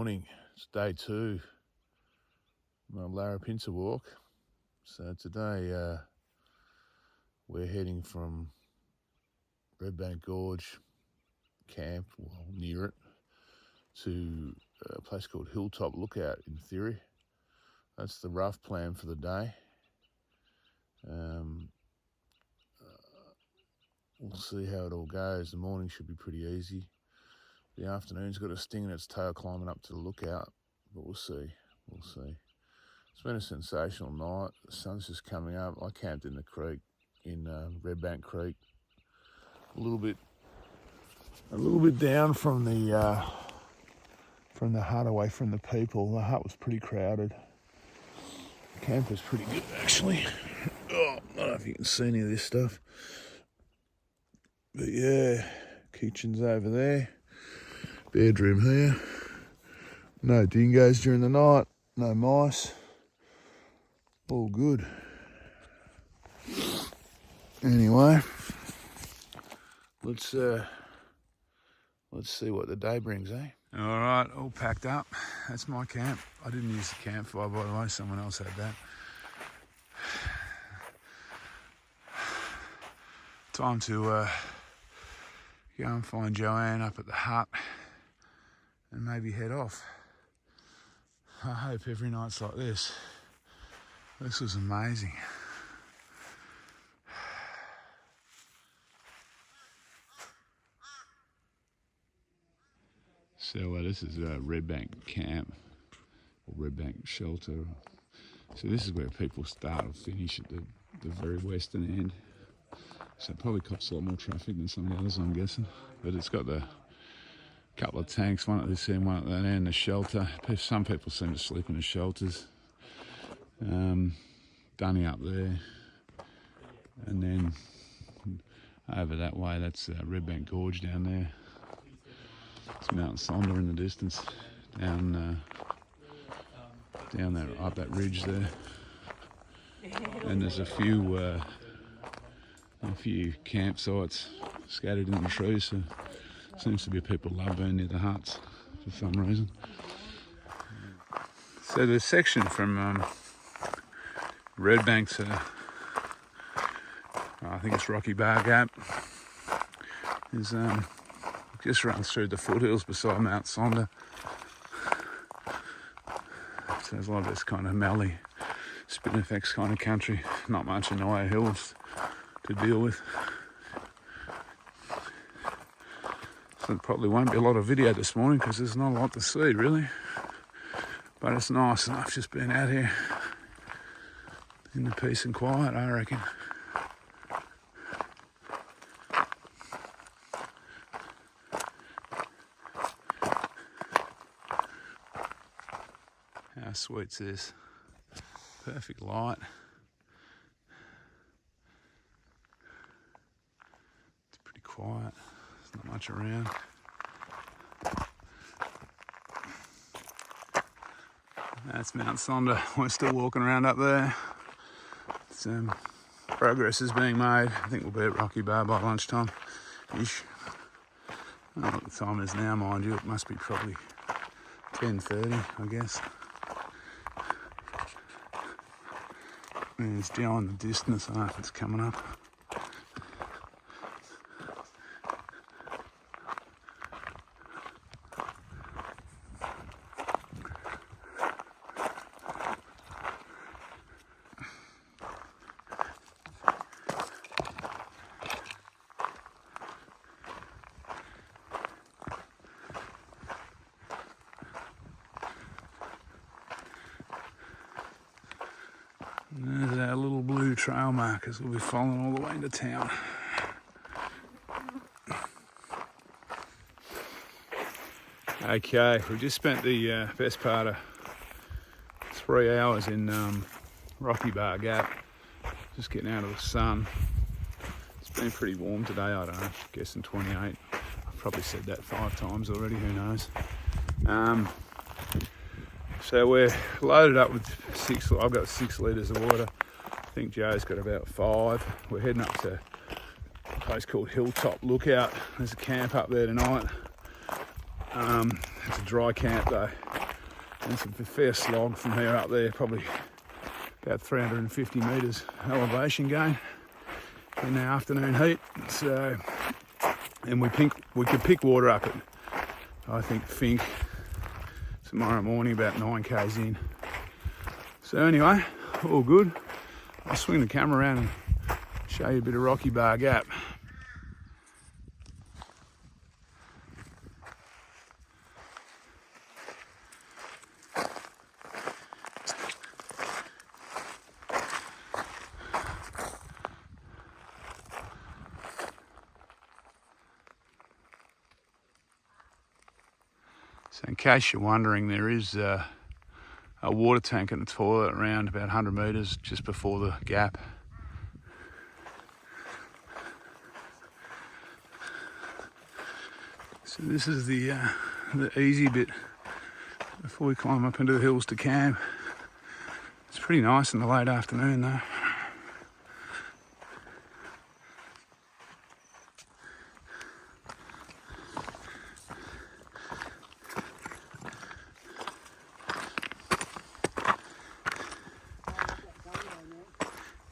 morning. It's day 2 of my Larapinta walk. So today we're heading from Redbank Gorge Camp, well, near it, to a place called Hilltop Lookout in theory. That's the rough plan for the day. We'll see how it all goes. The morning should be pretty easy. The afternoon's got a sting in its tail climbing up to the lookout, but we'll see. It's been a sensational night. The sun's just coming up. I camped in the creek, in Redbank Creek, a little bit down from the hut, away from the people. The hut was pretty crowded. The camp was pretty good actually. Oh, I don't know if you can see any of this stuff, but yeah, kitchen's over there. Bedroom here. No dingoes during the night. No mice. All good. Anyway, let's see what the day brings, eh? All right, all packed up. That's my camp. I didn't use the campfire, by the way. Someone else had that. Time to go and find Joanne up at the hut and maybe head off. I hope every night's like this. This was amazing. So this is Redbank Camp, or Redbank Shelter. So this is where people start or finish at the very western end. So it probably cops a lot more traffic than some of the others, I'm guessing. But it's got the couple of tanks, one at this end, one at that end, the shelter. Some people seem to sleep in the shelters. Dunny up there. And then over that way, that's Redbank Gorge down there. It's Mount Sonder in the distance, down there, up that ridge there. And there's a few campsites scattered in the trees, so seems to be people love being near the huts for some reason. So the section from Redbank to, I think it's Rocky Bar Gap, is just runs through the foothills beside Mount Sonder. So there's a lot of this kind of mallee, spinifex kind of country, not much in the way of hills to deal with. So there probably won't be a lot of video this morning because there's not a lot to see really. But it's nice enough just being out here in the peace and quiet, I reckon. How sweet's this? Perfect light. It's pretty quiet. There's not much around. That's Mount Sonder. We're still walking around up there. Some progress is being made. I think we'll be at Rocky Bar by lunchtime-ish. I don't know what the time is now, mind you. It must be probably 10:30, I guess. And it's Joe in the distance. I don't know if it's coming up. And there's our little blue trail markers. We'll be following all the way into town. Okay, we just spent the best part of 3 hours in Rocky Bar Gap, just getting out of the sun. It's been pretty warm today, I don't know, guessing 28. I've probably said that 5 times already, who knows. So we're loaded up with I've got 6 litres of water. I think Joe's got about 5. We're heading up to a place called Hilltop Lookout. There's a camp up there tonight. It's a dry camp though. And it's a fair slog from here up there, probably about 350 metres elevation gain in the afternoon heat. So, and we could pick water up at, I think, Fink tomorrow morning about 9 k's in. So anyway, all good. I'll swing the camera around and show you a bit of Rocky Bar Gap. So in case you're wondering, there is a water tank and a toilet around about 100 metres just before the gap. So this is the easy bit before we climb up into the hills to camp. It's pretty nice in the late afternoon though.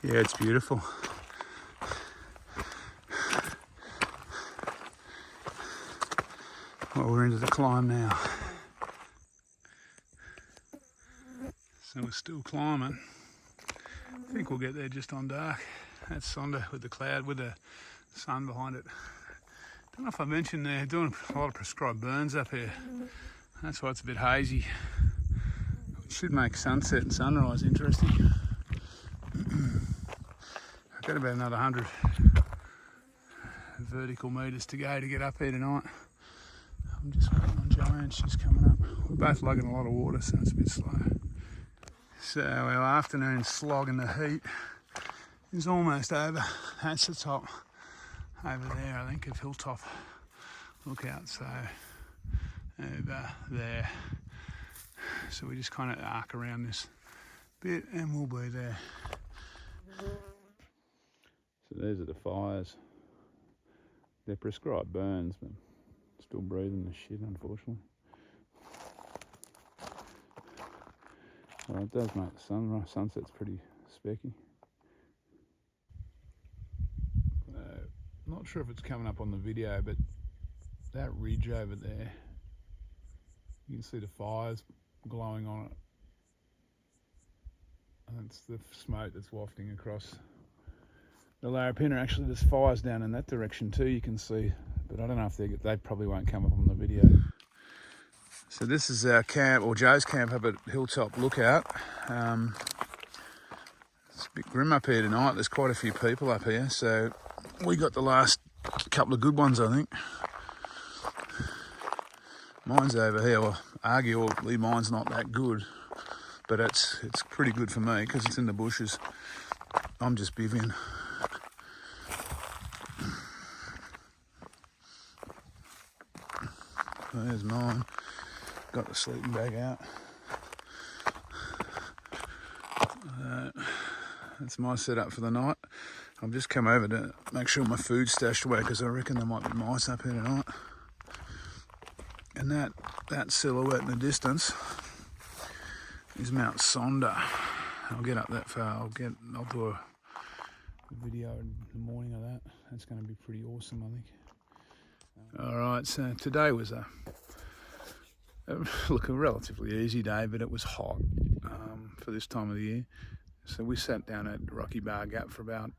Yeah, it's beautiful. Well, we're into the climb now. So we're still climbing. I think we'll get there just on dark. That's Sonda with the cloud, with the sun behind it. Don't know if I mentioned they're doing a lot of prescribed burns up here. That's why it's a bit hazy. It should make sunset and sunrise interesting. I've got about another 100 vertical metres to go to get up here tonight. I'm just waiting on Joanne, she's coming up. We're both lugging a lot of water, so it's a bit slow. So our afternoon slog in the heat is almost over. That's the top over there, I think, of Hilltop Lookout. So over there. So we just kind of arc around this bit and we'll be there. So these are the fires. They're prescribed burns, but still breathing the shit, unfortunately. Well, it does make the sunset's pretty specky. Not sure if it's coming up on the video, but that ridge over there, you can see the fires glowing on it. And it's the smoke that's wafting across the Larapinta. Actually, there's fires down in that direction too, you can see. But I don't know if they probably won't come up on the video. So this is our camp, or Joe's camp up at Hilltop Lookout. It's a bit grim up here tonight. There's quite a few people up here. So we got the last couple of good ones, I think. Mine's over here. Well, arguably mine's not that good, but it's pretty good for me because it's in the bushes. I'm just bivvying. There's mine. Got the sleeping bag out. That's my setup for the night. I've just come over to make sure my food's stashed away because I reckon there might be mice up here tonight. And that silhouette in the distance is Mount Sonda. I'll get up that far. I'll do a video in the morning of that. That's going to be pretty awesome, I think. All right, so today was a relatively easy day, but it was hot for this time of the year. So we sat down at Rocky Bar Gap for about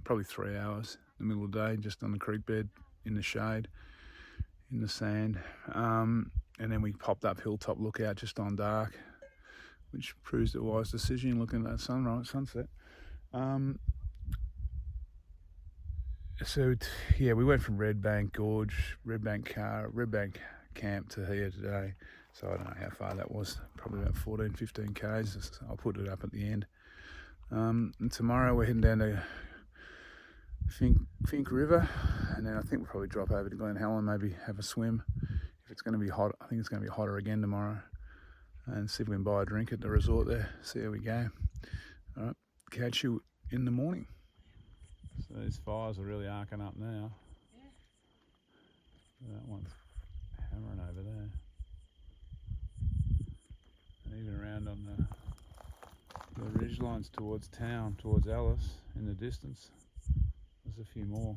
probably 3 hours in the middle of the day, just on the creek bed in the shade, in the sand. And then we popped up Hilltop Lookout just on dark, which proves a wise decision looking at that sunset. So yeah, we went from Redbank Gorge, Redbank Camp to here today. So I don't know how far that was, probably about 14, 15 k's. I'll put it up at the end. And tomorrow we're heading down to Fink River, and then I think we'll probably drop over to Glen Helen, maybe have a swim. If it's going to be hot, I think it's going to be hotter again tomorrow. And see if we can buy a drink at the resort there, see how we go. All right, catch you in the morning. So these fires are really arcing up now. Yeah. That one's hammering over there. And even around on the ridge lines towards town, towards Alice in the distance, there's a few more.